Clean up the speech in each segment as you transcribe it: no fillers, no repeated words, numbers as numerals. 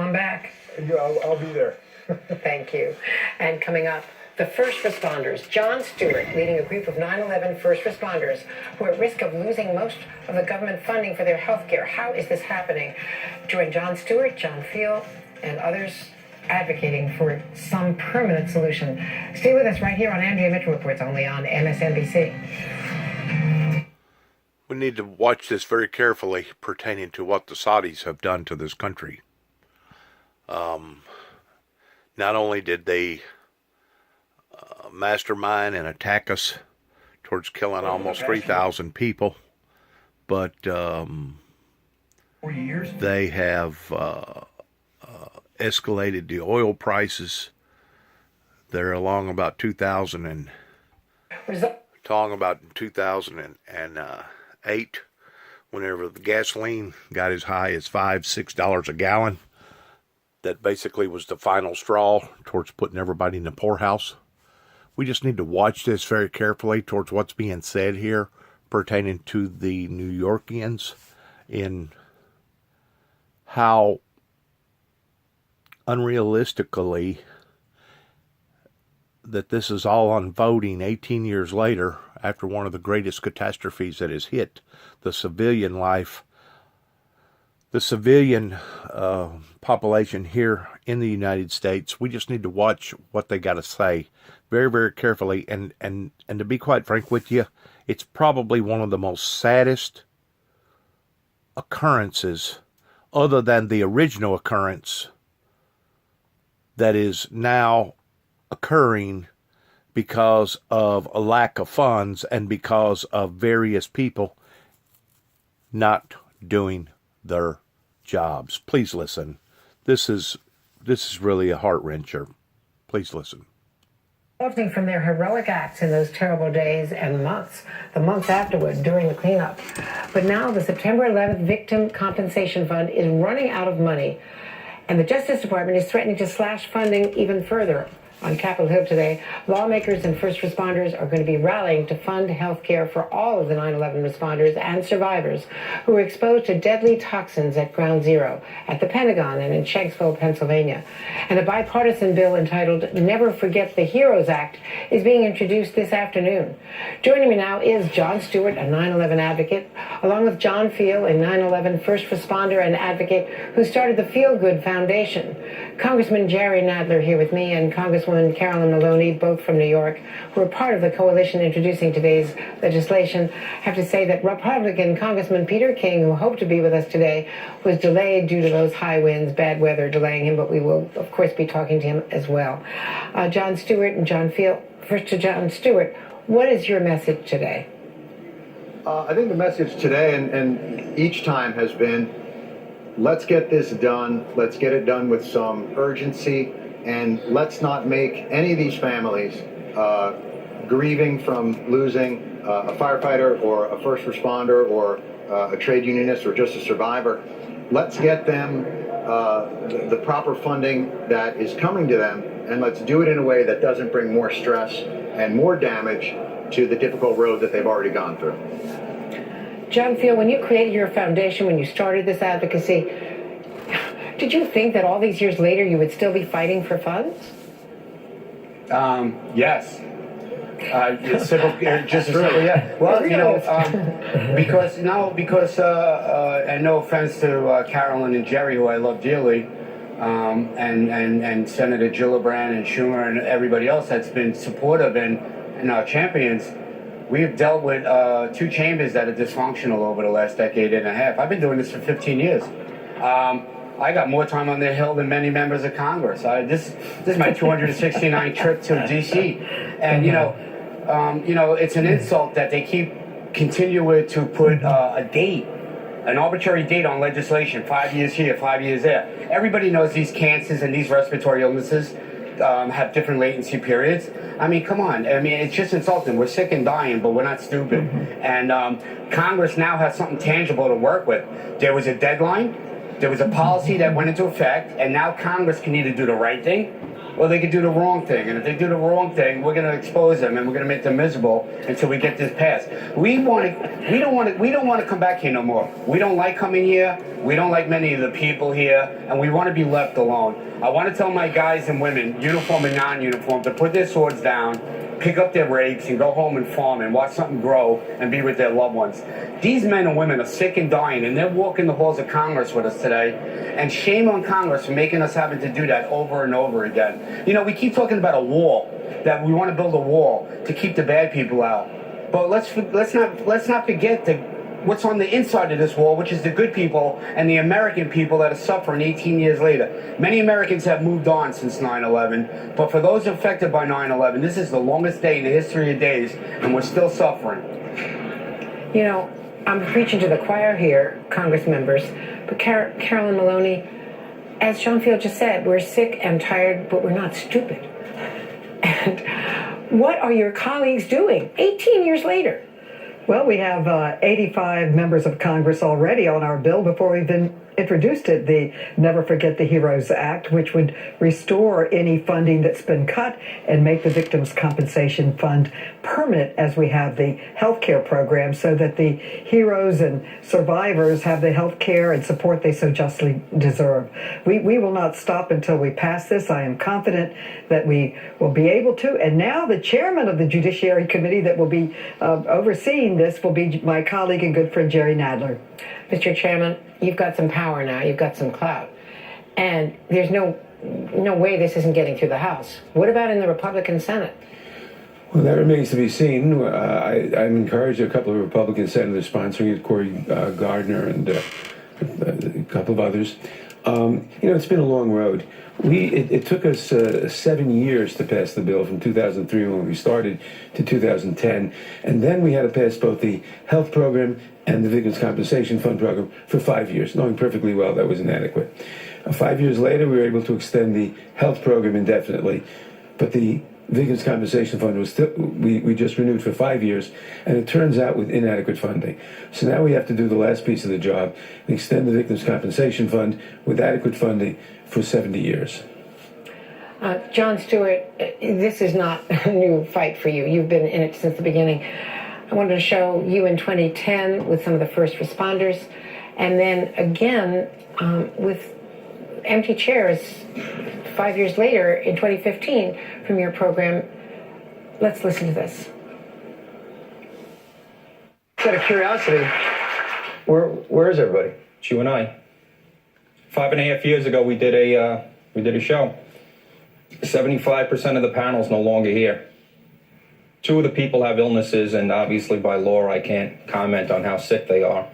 I'm back. I'll be there. Thank you. And coming up, the first responders, Jon Stewart, leading a group of 9/11 first responders who are at risk of losing most of the government funding for their health care. How is this happening? Join Jon Stewart, John Field, and others advocating for some permanent solution. Stay with us right here on Andrea Mitchell Reports, only on MSNBC. We need to watch this very carefully pertaining to what the Saudis have done to this country. Not only did they mastermind and attack us towards killing almost 3,000 people, but they have escalated the oil prices. They're along about 2008, whenever the gasoline got as high as $5-6 a gallon. That basically was the final straw towards putting everybody in the poorhouse. We just need to watch this very carefully towards what's being said here pertaining to the New Yorkians in how unrealistically that this is all unfolding 18 years later after one of the greatest catastrophes that has hit the civilian life, the civilian population here in the United States. We just need to watch what they got to say very, very carefully. And to be quite frank with you, it's probably one of the most saddest occurrences, other than the original occurrence, that is now occurring because of a lack of funds and because of various people not doing their jobs. Please listen. This is really a heart-wrencher. Please listen. From their heroic acts in those terrible days and months, the months afterward during the cleanup. But now the September 11th Victim Compensation Fund is running out of money, and the Justice Department is threatening to slash funding even further. On Capitol Hill today, lawmakers and first responders are going to be rallying to fund health care for all of the 9/11 responders and survivors who were exposed to deadly toxins at Ground Zero, at the Pentagon, and in Shanksville, Pennsylvania. And a bipartisan bill entitled Never Forget the Heroes Act is being introduced this afternoon. Joining me now is Jon Stewart, a 9/11 advocate, along with John Field, a 9/11 first responder and advocate who started the Feel Good Foundation. Congressman Jerry Nadler here with me, and Congresswoman Carolyn Maloney, both from New York, who are part of the coalition introducing today's legislation. I have to say that Republican Congressman Peter King, who hoped to be with us today, was delayed due to those high winds, bad weather delaying him, but we will, of course, be talking to him as well. Jon Stewart and John Field. First to Jon Stewart, what is your message today? I think the message today and each time has been, let's get this done. Let's get it done with some urgency. And let's not make any of these families grieving from losing a firefighter or a first responder or a trade unionist or just a survivor. Let's get them the proper funding that is coming to them, and let's do it in a way that doesn't bring more stress and more damage to the difficult road that they've already gone through. John Field, when you created your foundation, when you started this advocacy, did you think that all these years later you would still be fighting for funds? Yes. Yeah. Well, you know, because and no offense to Carolyn and Jerry, who I love dearly, and Senator Gillibrand and Schumer and everybody else that's been supportive and our champions. We've dealt with two chambers that are dysfunctional over the last decade and a half. I've been doing this for 15 years. I got more time on the Hill than many members of Congress. This is my 269th trip to D.C. And, you know, it's an insult that they continue to put a date, an arbitrary date on legislation, 5 years here, 5 years there. Everybody knows these cancers and these respiratory illnesses have different latency periods. I mean, come on. I mean, it's just insulting. We're sick and dying, but we're not stupid. And Congress now has something tangible to work with. There was a deadline. There was a policy that went into effect, and now Congress can either do the right thing or they could do the wrong thing. And if they do the wrong thing, we're going to expose them and we're going to make them miserable until we get this passed. We don't want to come back here no more. We don't like coming here. We don't like many of the people here, and we want to be left alone. I want to tell my guys and women, uniform and non-uniform, to put their swords down, pick up their rakes, and go home and farm and watch something grow and be with their loved ones. These men and women are sick and dying, and they're walking the halls of Congress with us today. And shame on Congress for making us having to do that over and over again. You know, we keep talking about a wall, that we want to build a wall to keep the bad people out. But let's not forget what's on the inside of this wall, which is the good people and the American people that are suffering 18 years later. Many Americans have moved on since 9/11, but for those affected by 9/11, this is the longest day in the history of days, and we're still suffering. You know, I'm preaching to the choir here, Congress members, but Carolyn Maloney, as John Field just said, we're sick and tired, but we're not stupid. And what are your colleagues doing 18 years later? Well, we have 85 members of Congress already on our bill before we've been introduced it, the Never Forget the Heroes Act, which would restore any funding that's been cut and make the Victims' Compensation Fund permanent as we have the health care program, so that the heroes and survivors have the health care and support they so justly deserve. We will not stop until we pass this. I am confident that we will be able to. And now the chairman of the Judiciary Committee that will be overseeing this will be my colleague and good friend Jerry Nadler. Mr. Chairman, you've got some power now. You've got some clout. And there's no way this isn't getting through the House. What about in the Republican Senate? Well, that remains to be seen. I'm encouraged a couple of Republican senators sponsoring it, Cory Gardner and a couple of others. It's been a long road. It took us 7 years to pass the bill, from 2003 when we started to 2010. And then we had to pass both the health program and the Victims' Compensation Fund program for 5 years, knowing perfectly well that was inadequate. 5 years later, we were able to extend the health program indefinitely, but the Victims' Compensation Fund was still, we just renewed for 5 years, and it turns out with inadequate funding. So now we have to do the last piece of the job and extend the Victims' Compensation Fund with adequate funding for 70 years. John Stewart, this is not a new fight for you. You've been in it since the beginning. I wanted to show you in 2010 with some of the first responders, and then again with empty chairs 5 years later in 2015 from your program. Let's listen to this. Out of curiosity, where is everybody? It's you and I. 5.5 years ago, we did a show. 75% of the panel's no longer here. 2 of the people have illnesses, and obviously by law, I can't comment on how sick they are.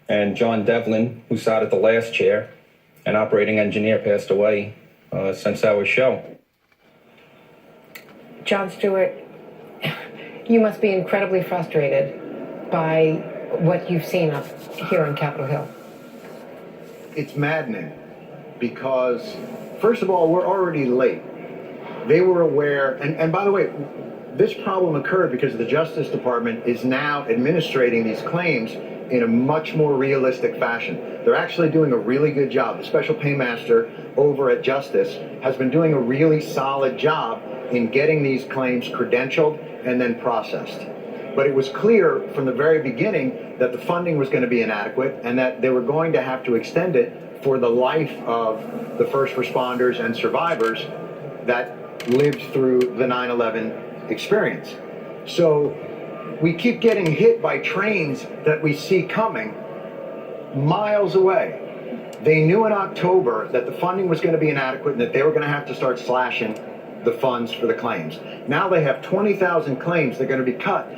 And John Devlin, who sat at the last chair, an operating engineer, passed away since our show. John Stewart, you must be incredibly frustrated by what you've seen up here on Capitol Hill. It's maddening because, first of all, we're already late. They were aware, and by the way, this problem occurred because the Justice Department is now administrating these claims in a much more realistic fashion. They're actually doing a really good job. The Special Paymaster over at Justice has been doing a really solid job in getting these claims credentialed and then processed. But it was clear from the very beginning that the funding was going to be inadequate and that they were going to have to extend it for the life of the first responders and survivors that lived through the 9/11 experience. So we keep getting hit by trains that we see coming miles away. They knew in October that the funding was going to be inadequate and that they were going to have to start slashing the funds for the claims. Now they have 20,000 claims that are going to be cut,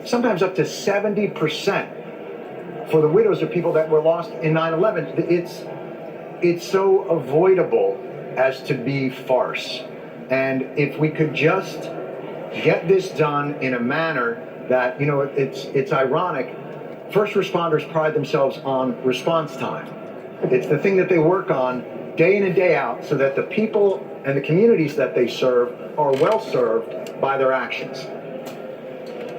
sometimes up to 70% for the widows of people that were lost in 9/11. It's so avoidable as to be farce. And if we could just get this done in a manner that, it's ironic. First responders pride themselves on response time. It's the thing that they work on day in and day out so that the people and the communities that they serve are well served by their actions.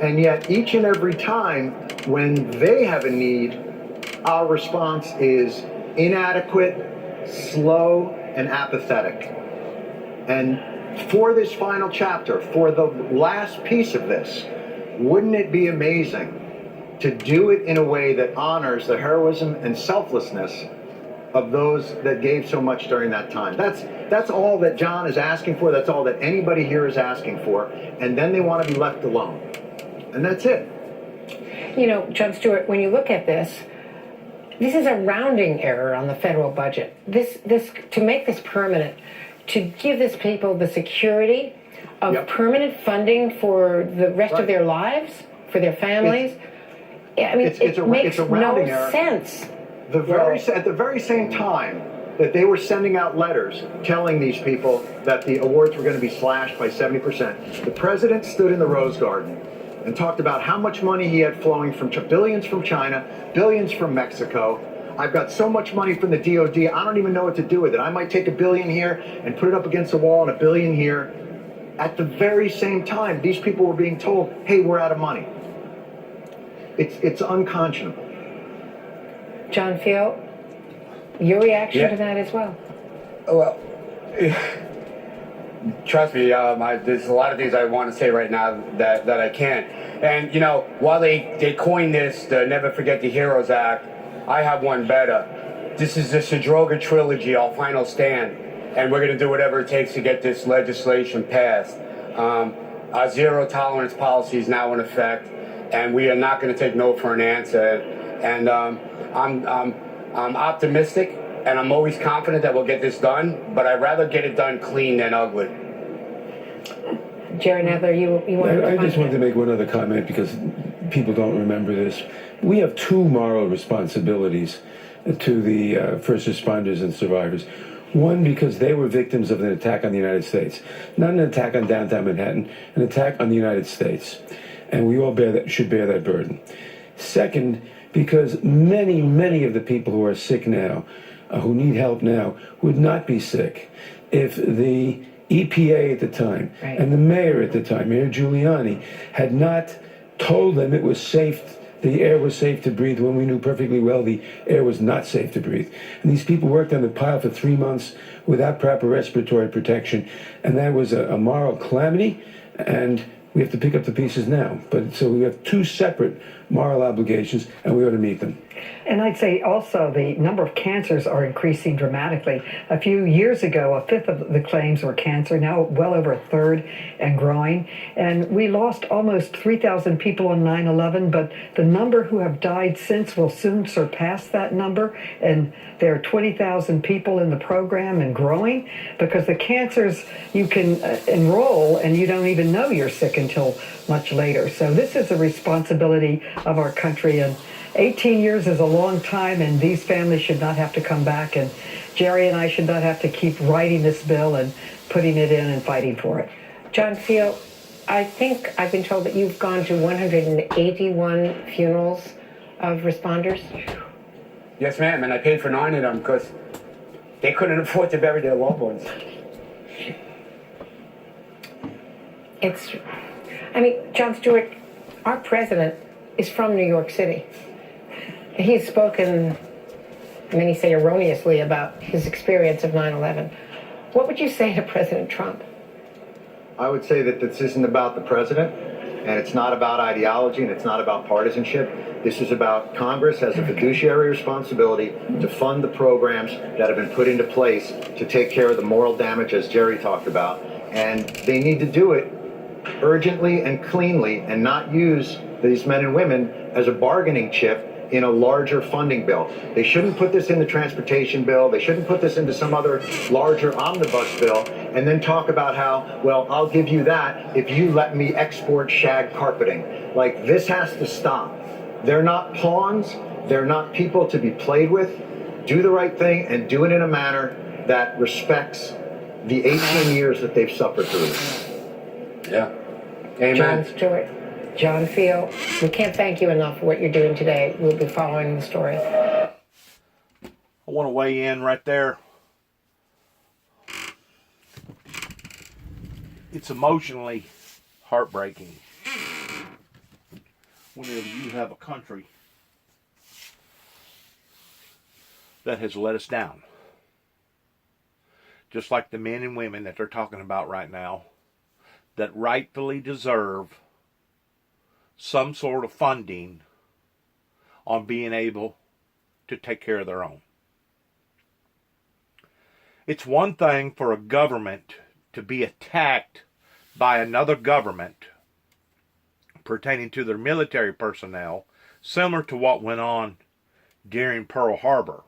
And yet each and every time when they have a need, our response is inadequate, slow, and apathetic. And for this final chapter, for the last piece of this, wouldn't it be amazing to do it in a way that honors the heroism and selflessness of those that gave so much during that time? That's all that John is asking for. That's all that anybody here is asking for. And then they want to be left alone. And that's it. You know, John Stewart, when you look at this is a rounding error on the federal budget. This to make this permanent, to give this people the security of permanent funding for the rest of their lives, for their families. I mean, it makes no sense. At the very same time that they were sending out letters telling these people that the awards were going to be slashed by 70%, the president stood in the Rose Garden and talked about how much money he had flowing from billions from China, billions from Mexico. I've got so much money from the DOD, I don't even know what to do with it. I might take $1 billion here and put it up against the wall and $1 billion here. At the very same time, these people were being told, hey, we're out of money. It's unconscionable. John Field, your reaction to that as well? Well, trust me, there's a lot of things I want to say right now that I can't. And, you know, while they coined this, the Never Forget the Heroes Act, I have one better. This is the Sadroga trilogy, Our Final Stand. And we're going to do whatever it takes to get this legislation passed. Our zero tolerance policy is now in effect, and we are not going to take no for an answer. And I'm optimistic, and I'm always confident that we'll get this done, but I'd rather get it done clean than ugly. Jerry Nadler, you wanted to I just wanted to make one other comment because people don't remember this. We have two moral responsibilities to the first responders and survivors. One, because they were victims of an attack on the United States. Not an attack on downtown Manhattan, an attack on the United States. And we all should bear that burden. Second, because many of the people who are sick now, who need help now, would not be sick if the EPA at the time and the mayor at the time, Mayor Giuliani, had not told them it was safe, the air was safe to breathe, when we knew perfectly well the air was not safe to breathe. And these people worked on the pile for 3 months without proper respiratory protection, and that was a moral calamity, and we have to pick up the pieces now. But so we have two separate moral obligations, and we ought to meet them. And I'd say also the number of cancers are increasing dramatically. A few years ago, a fifth of the claims were cancer, now well over a third and growing. And we lost almost 3,000 people on 9/11, but the number who have died since will soon surpass that number. And there are 20,000 people in the program and growing, because the cancers you can enroll and you don't even know you're sick until much later. So this is a responsibility of our country, and 18 years is a long time, and these families should not have to come back, and Jerry and I should not have to keep writing this bill and putting it in and fighting for it. John Field, I think I've been told that you've gone to 181 funerals of responders. Yes, ma'am, and I paid for 9 of them because they couldn't afford to bury their loved ones. John Stewart, our president is from New York City. He's spoken, many say erroneously, about his experience of 9/11. What would you say to President Trump? I would say that this isn't about the president, and it's not about ideology, and it's not about partisanship. This is about Congress has a fiduciary responsibility to fund the programs that have been put into place to take care of the moral damage, as Jerry talked about. And they need to do it urgently and cleanly, and not use these men and women as a bargaining chip in a larger funding bill. They shouldn't put this in the transportation bill. They shouldn't put this into some other larger omnibus bill and then talk about how, well, I'll give you that if you let me export shag carpeting. Like, this has to stop. They're not pawns. They're not people to be played with. Do the right thing and do it in a manner that respects the 18 years that they've suffered through. Yeah. Amen. John Stewart, John Field, we can't thank you enough for what you're doing today. We'll be following the story. I want to weigh in right there. It's emotionally heartbreaking whenever you have a country that has let us down. just like the men and women that they're talking about right now, that rightfully deserve some sort of funding on being able to take care of their own. It's one thing for a government to be attacked by another government pertaining to their military personnel, similar to what went on during Pearl Harbor.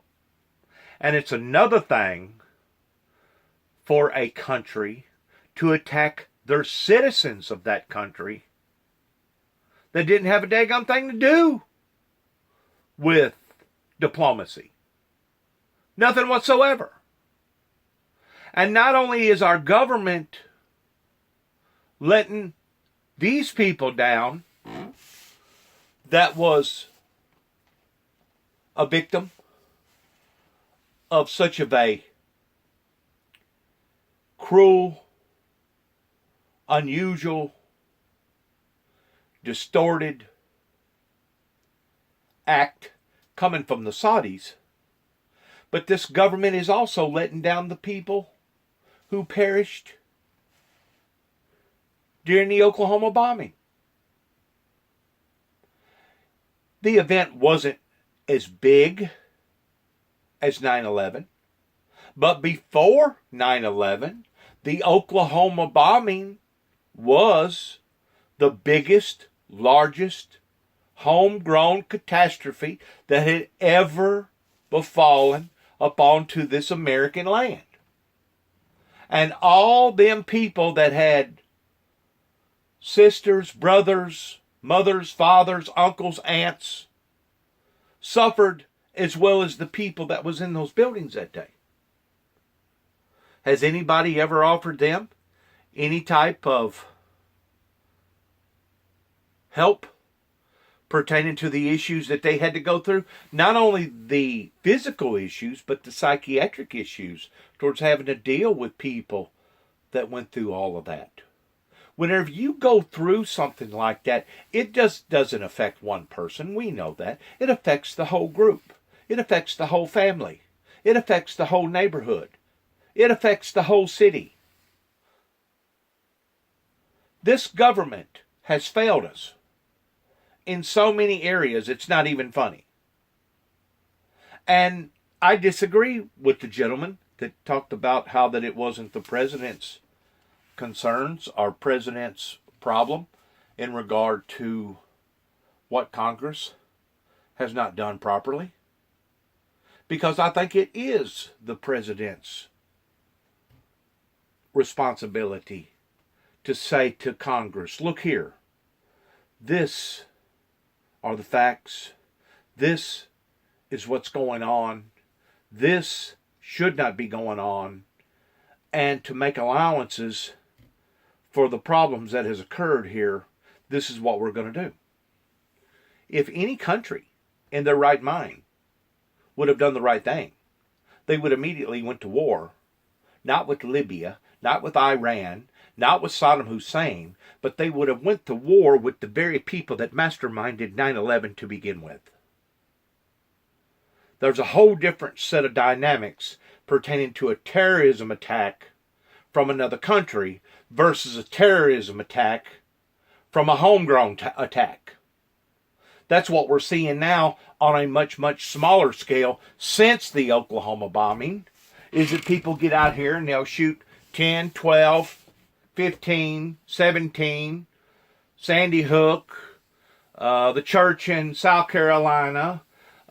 And it's another thing for a country to attack their citizens of that country that didn't have a daggone thing to do with diplomacy. Nothing whatsoever. And not only is our government letting these people down that was a victim of such a cruel, unusual, distorted act coming from the Saudis, but this government is also letting down the people who perished during the Oklahoma bombing. The event wasn't as big as 9/11, but before 9/11, the Oklahoma bombing was the biggest, largest homegrown catastrophe that had ever befallen upon to this American land. And all them people that had sisters, brothers, mothers, fathers, uncles, aunts suffered as well as the people that was in those buildings that day. Has anybody ever offered them any type of help pertaining to the issues that they had to go through? Not only the physical issues, but the psychiatric issues towards having to deal with people that went through all of that. Whenever you go through something like that, it just doesn't affect one person. We know that. It affects the whole group. It affects the whole family. It affects the whole neighborhood. It affects the whole city. This government has failed us in so many areas, it's not even funny. And I disagree with the gentleman that talked about how that it wasn't the president's concerns, our president's problem in regard to what Congress has not done properly. Because I think it is the president's responsibility to say to Congress, look here, this are the facts, this is what's going on, this should not be going on, and to make allowances for the problems that has occurred here, this is what we're going to do. If any country in their right mind would have done the right thing, they would immediately went to war, not with Libya, not with Iran, not with Saddam Hussein, but they would have went to war with the very people that masterminded 9/11 to begin with. There's a whole different set of dynamics pertaining to a terrorism attack from another country versus a terrorism attack from a homegrown attack. That's what we're seeing now on a much, much smaller scale since the Oklahoma bombing, is that people get out here and they'll shoot 10, 12, 15, 17, Sandy Hook, the church in South Carolina,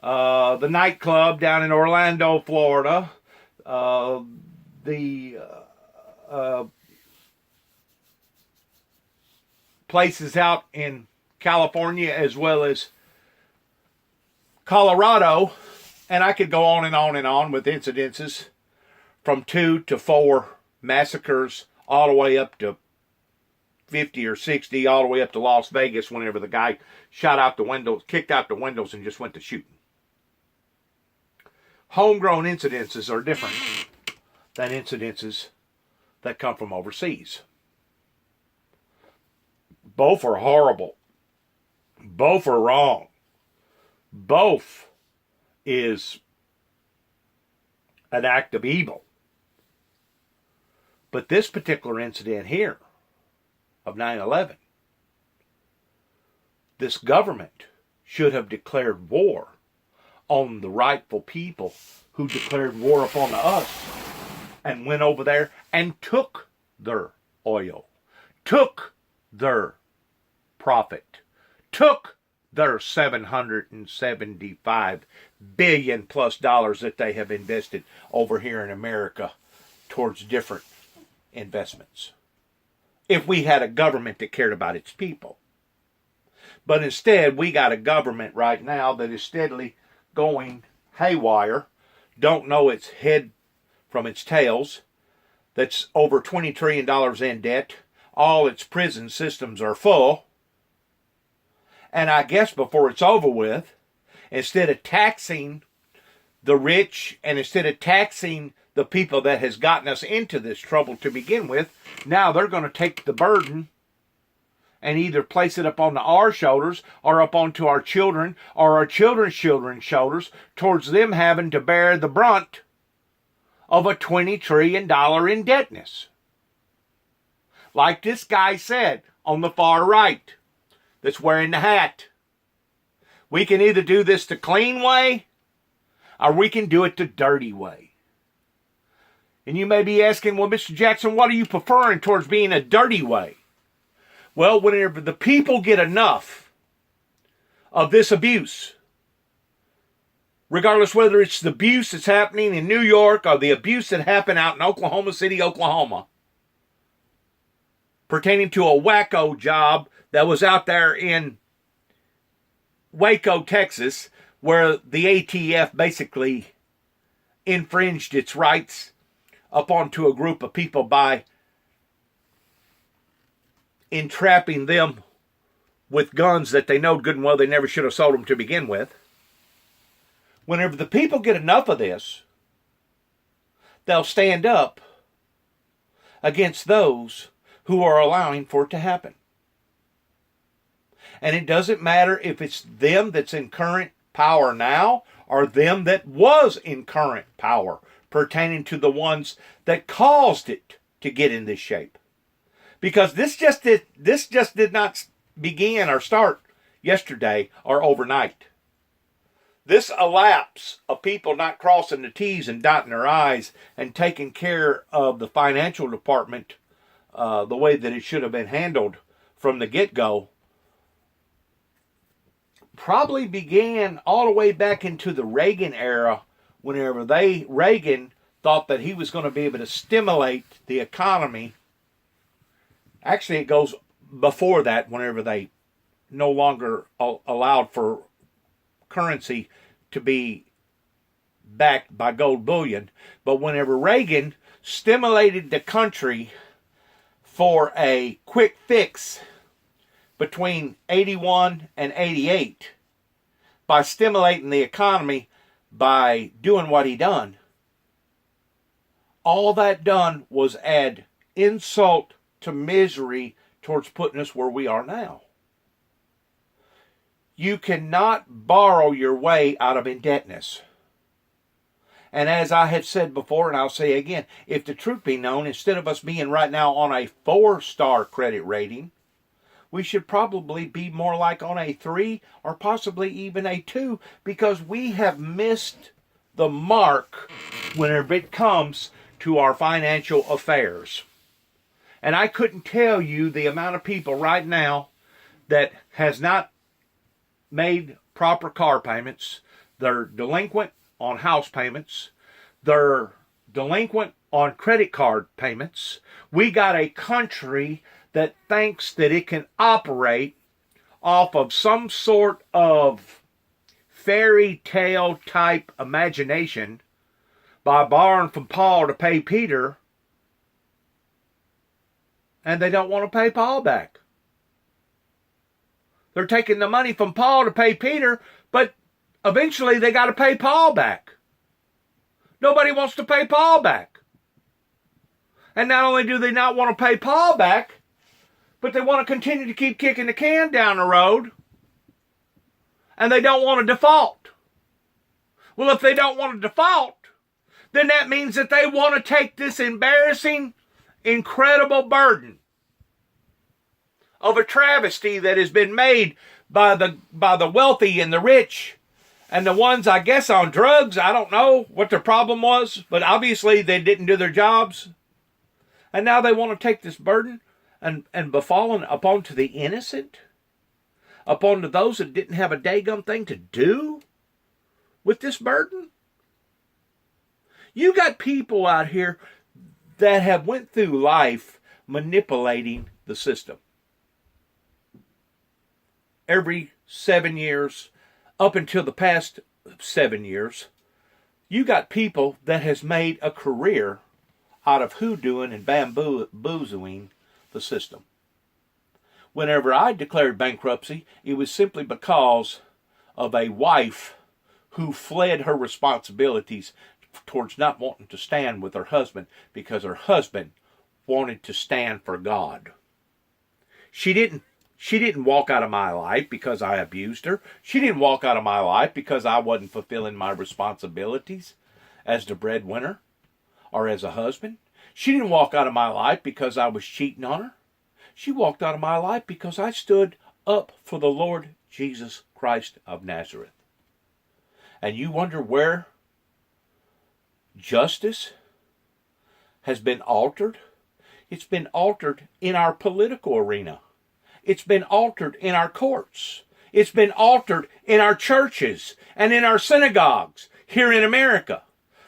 the nightclub down in Orlando, Florida, the places out in California as well as Colorado, and I could go on and on and on with incidences from 2 to 4 massacres all the way up to 50 or 60, all the way up to Las Vegas whenever the guy shot out the windows, kicked out the windows and just went to shooting. Homegrown incidences are different than incidences that come from overseas. Both are horrible. Both are wrong. Both is an act of evil. But this particular incident here of 9/11, this government should have declared war on the rightful people who declared war upon us and went over there and took their oil, took their profit, took their $775 billion plus that they have invested over here in America towards different investments. If we had a government that cared about its people. But instead, we got a government right now that is steadily going haywire, don't know its head from its tails, that's over $20 trillion in debt. All its prison systems are full. And I guess before it's over with, instead of taxing the rich and instead of taxing the people that has gotten us into this trouble to begin with, now they're going to take the burden and either place it up on our shoulders or up onto our children or our children's children's shoulders towards them having to bear the brunt of a $20 trillion indebtedness. Like this guy said on the far right that's wearing the hat. We can either do this the clean way or we can do it the dirty way. And you may be asking, well, Mr. Jackson, what are you preferring towards being a dirty way? Well, whenever the people get enough of this abuse, regardless whether it's the abuse that's happening in New York or the abuse that happened out in Oklahoma City, Oklahoma, pertaining to a wacko job that was out there in Waco, Texas, where the ATF basically infringed its rights upon to a group of people by entrapping them with guns that they know good and well they never should have sold them to begin with. Whenever the people get enough of this, they'll stand up against those who are allowing for it to happen. And it doesn't matter if it's them that's in current power now or them that was in current power, pertaining to the ones that caused it to get in this shape. Because this just did not begin or start yesterday or overnight. This elapse of people not crossing the T's and dotting their I's and taking care of the financial department the way that it should have been handled from the get-go probably began all the way back into the Reagan era, whenever Reagan thought that he was going to be able to stimulate the economy. Actually, it goes before that, whenever they no longer allowed for currency to be backed by gold bullion. But whenever Reagan stimulated the country for a quick fix between 81 and 88 by stimulating the economy by doing what he done, all that done was add insult to misery towards putting us where we are now. You cannot borrow your way out of indebtedness. And as I have said before, and I'll say again, if the truth be known, instead of us being right now on a 4-star credit rating, we should probably be more like on a 3 or possibly even a 2, because we have missed the mark whenever it comes to our financial affairs. And I couldn't tell you the amount of people right now that has not made proper car payments. They're delinquent on house payments. They're delinquent on credit card payments. We got a country that thinks that it can operate off of some sort of fairy tale type imagination by borrowing from Paul to pay Peter, and they don't want to pay Paul back. They're taking the money from Paul to pay Peter, but eventually they got to pay Paul back. Nobody wants to pay Paul back. And not only do they not want to pay Paul back, but they want to continue to keep kicking the can down the road, and they don't want to default. Well, if they don't want to default, then that means that they want to take this embarrassing incredible burden of a travesty that has been made by the wealthy and the rich and the ones, I guess, on drugs. I don't know what their problem was, but obviously they didn't do their jobs. And now they want to take this burden and befallen upon to the innocent, upon to those that didn't have a daggum thing to do with this burden. You got people out here that have went through life manipulating the system. Every 7 years, up until the past 7 years, you got people that has made a career out of hoodooing and bamboozling the system. Whenever I declared bankruptcy, it was simply because of a wife who fled her responsibilities towards not wanting to stand with her husband because her husband wanted to stand for God. She didn't walk out of my life because I abused her. She didn't walk out of my life because I wasn't fulfilling my responsibilities as the breadwinner or as a husband. She didn't walk out of my life because I was cheating on her. She walked out of my life because I stood up for the Lord Jesus Christ of Nazareth. And you wonder where justice has been altered? It's been altered in our political arena. It's been altered in our courts. It's been altered in our churches and in our synagogues here in America.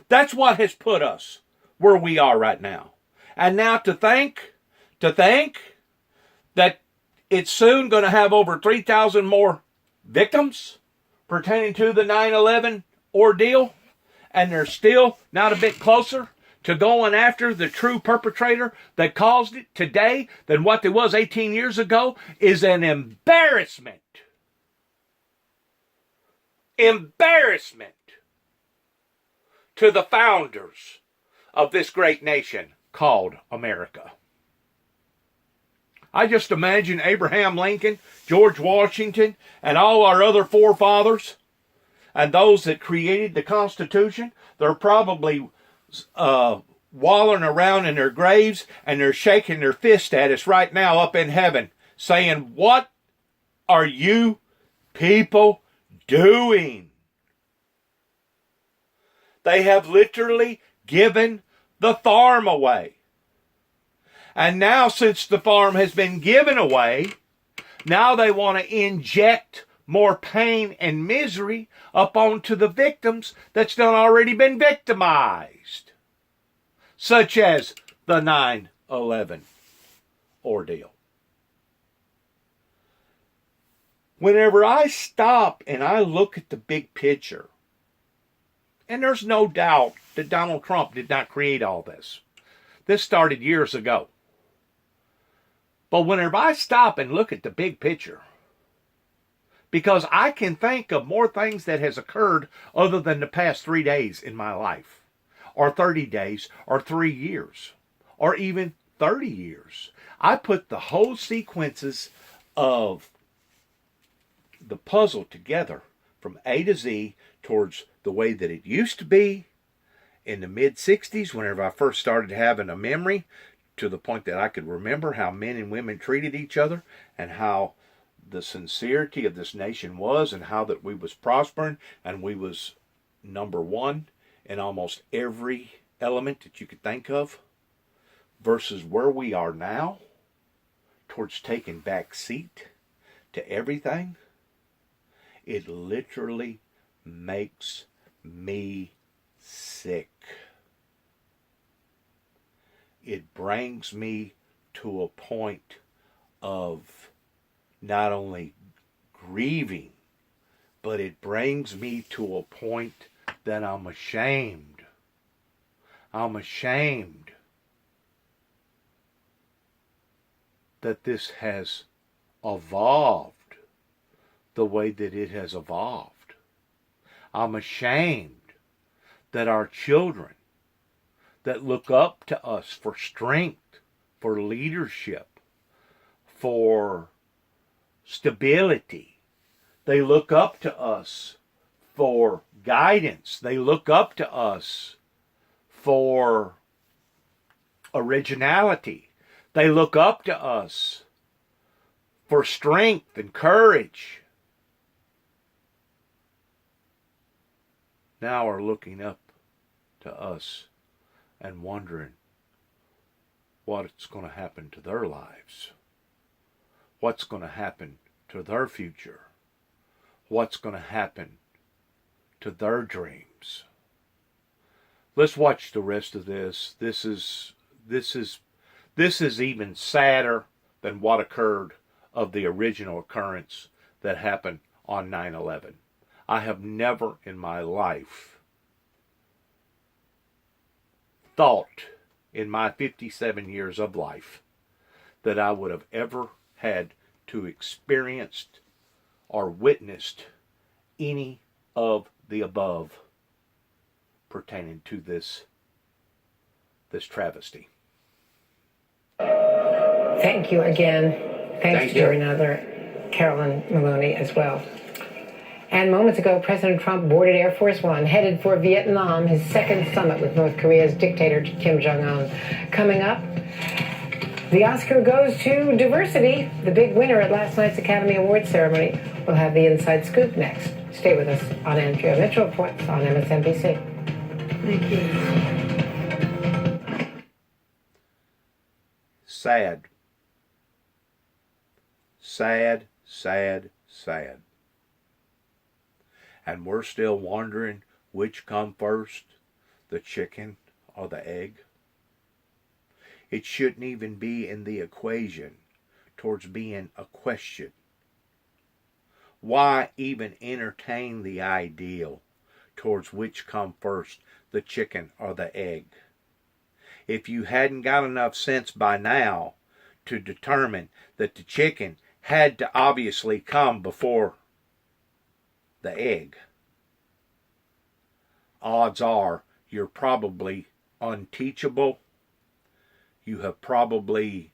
That's what has put us where we are right now. And now to think that it's soon going to have over 3,000 more victims pertaining to the 9/11 ordeal, and they're still not a bit closer to going after the true perpetrator that caused it today than what there was 18 years ago, is an embarrassment. Embarrassment to the founders of this great nation called America. I just imagine Abraham Lincoln, George Washington, and all our other forefathers, and those that created the Constitution. They're probably walling around in their graves, and they're shaking their fist at us right now up in heaven, saying, "What are you people doing?" They have literally given the farm away. And now, since the farm has been given away, now they want to inject more pain and misery up onto the victims that's done already been victimized, such as the 9/11 ordeal. Whenever I stop and I look at the big picture, and there's no doubt that Donald Trump did not create all this. This started years ago. But whenever I stop and look at the big picture, because I can think of more things that has occurred other than the past 3 days in my life, or 30 days, or 3 years, or even 30 years. I put the whole sequences of the puzzle together from A to Z towards the way that it used to be in the mid-60s, whenever I first started having a memory, to the point that I could remember how men and women treated each other and how the sincerity of this nation was, and how that we was prospering and we was number one in almost every element that you could think of, versus where we are now towards taking back seat to everything. It literally makes me sick. It brings me to a point of not only grieving, but it brings me to a point that I'm ashamed. I'm ashamed that this has evolved the way that it has evolved. I'm ashamed that our children that look up to us for strength, for leadership, for stability, they look up to us for guidance, they look up to us for originality. They look up to us for strength and courage. Now are looking up to us and wondering what's going to happen to their lives. What's going to happen to their future? What's going to happen to their dreams? Let's watch the rest of this. This is even sadder than what occurred of the original occurrence that happened on 9/11. I have never in my life thought in my 57 years of life that I would have ever had to experienced or witnessed any of the above pertaining to this travesty. Thank you again. Thanks Thank to you. another Carolyn Maloney as well. And moments ago, President Trump boarded Air Force One, headed for Vietnam, his second summit with North Korea's dictator Kim Jong-un. Coming up, the Oscar goes to diversity. The big winner at last night's Academy Awards ceremony. We'll have the inside scoop next. Stay with us on Andrea Mitchell Reports on MSNBC. Thank you. Sad. Sad, sad, sad. And we're still wondering which come first, the chicken or the egg. It shouldn't even be in the equation towards being a question. Why even entertain the ideal towards which come first, the chicken or the egg? If you hadn't got enough sense by now to determine that the chicken had to obviously come before the egg, odds are you're probably unteachable. You have probably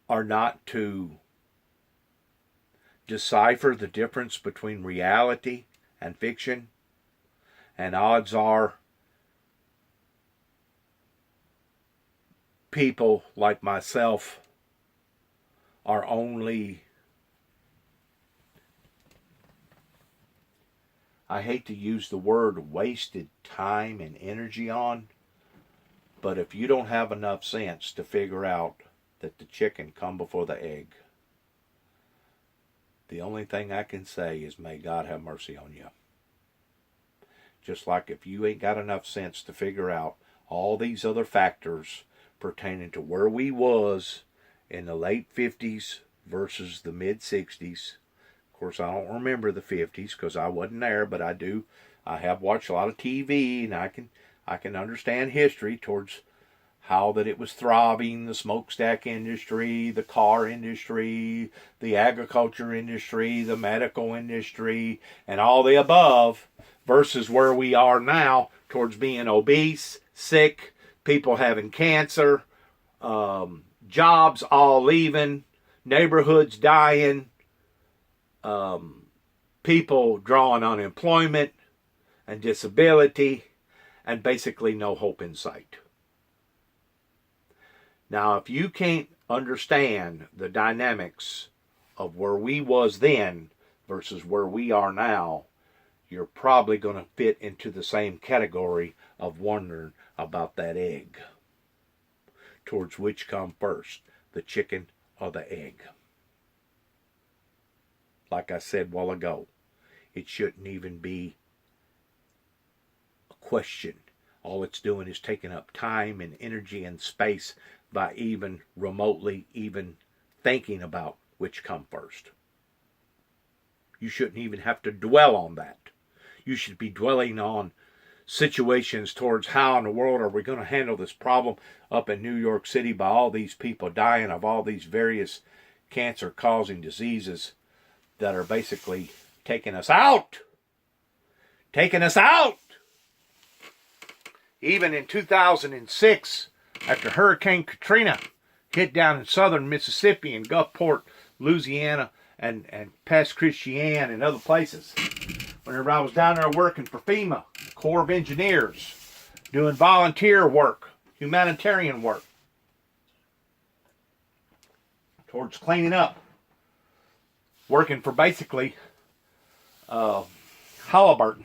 are not to decipher the difference between reality and fiction. And odds are people like myself are only, I hate to use the word wasted time and energy on, but if you don't have enough sense to figure out that the chicken come before the egg, the only thing I can say is may God have mercy on you. Just like if you ain't got enough sense to figure out all these other factors pertaining to where we was in the late 50s versus the mid 60s. Of course, I don't remember the 50s because I wasn't there, but I do. I have watched a lot of TV, and I can understand history towards how that it was thriving, the smokestack industry, the car industry, the agriculture industry, the medical industry, and all the above, versus where we are now towards being obese, sick, people having cancer, jobs all leaving, neighborhoods dying, people drawing unemployment and disability, and basically no hope in sight. Now, if you can't understand the dynamics of where we was then versus where we are now, you're probably going to fit into the same category of wondering about that egg. Towards which come first, the chicken or the egg. Like I said a while ago, it shouldn't even be a question. All it's doing is taking up time and energy and space by even remotely even thinking about which come first. You shouldn't even have to dwell on that. You should be dwelling on situations towards how in the world are we going to handle this problem up in New York City by all these people dying of all these various cancer-causing diseases that are basically taking us out. Taking us out! Even in 2006, after Hurricane Katrina hit down in southern Mississippi and Gulfport, Louisiana, and past Christiane and other places, whenever I was down there working for FEMA, Corps of Engineers, doing volunteer work, humanitarian work, towards cleaning up, working for basically Halliburton.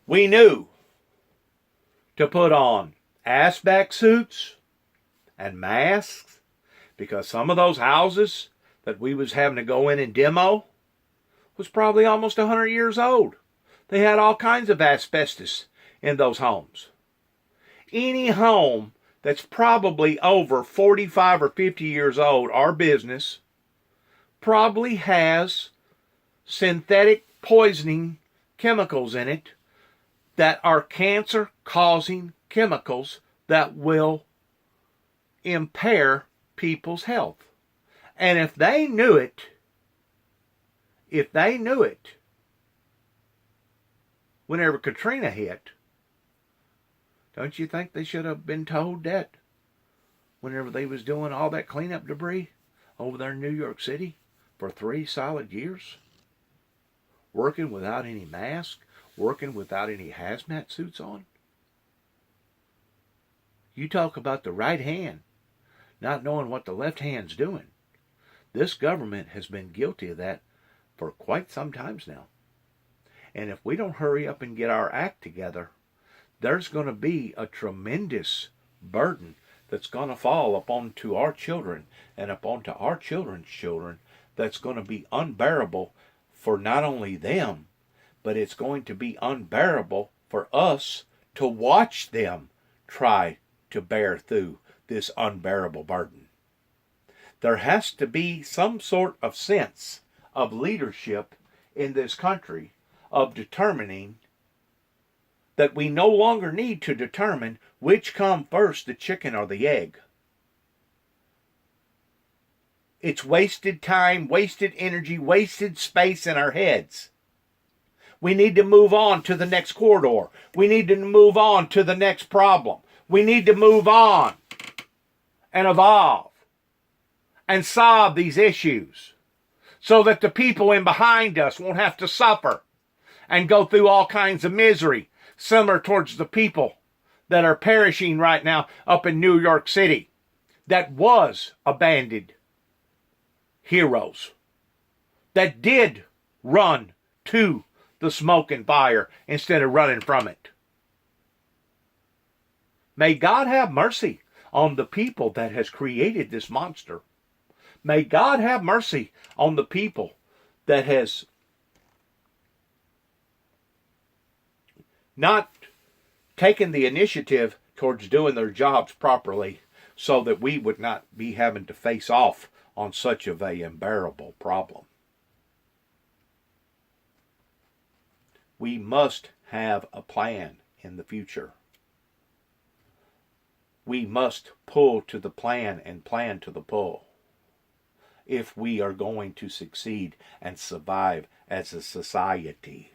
We knew to put on asbestos suits and masks, because some of those houses that we was having to go in and demo was probably almost 100 years old. They had all kinds of asbestos in those homes. Any home that's probably over 45 or 50 years old, our business, probably has synthetic poisoning chemicals in it that are cancer-causing chemicals that will impair people's health. And if they knew it, whenever Katrina hit, don't you think they should have been told that whenever they was doing all that cleanup debris over there in New York City for 3 solid years? Working without any mask, working without any hazmat suits on? You talk about the right hand not knowing what the left hand's doing. This government has been guilty of that for quite some times now. And if we don't hurry up and get our act together, there's going to be a tremendous burden that's going to fall upon to our children and upon to our children's children that's going to be unbearable for not only them, but it's going to be unbearable for us to watch them try to bear through this unbearable burden. There has to be some sort of sense of leadership in this country of determining that we no longer need to determine which come first, the chicken or the egg. It's wasted time, wasted energy, wasted space in our heads. We need to move on to the next corridor. We need to move on to the next problem. We need to move on and evolve and solve these issues so that the people in behind us won't have to suffer and go through all kinds of misery, similar towards the people that are perishing right now up in New York City that was abandoned heroes, that did run to the smoke and fire instead of running from it. May God have mercy on the people that has created this monster. May God have mercy on the people that has not taken the initiative towards doing their jobs properly so that we would not be having to face off on such of a unbearable problem. We must have a plan in the future. We must pull to the plan and plan to the pull if we are going to succeed and survive as a society.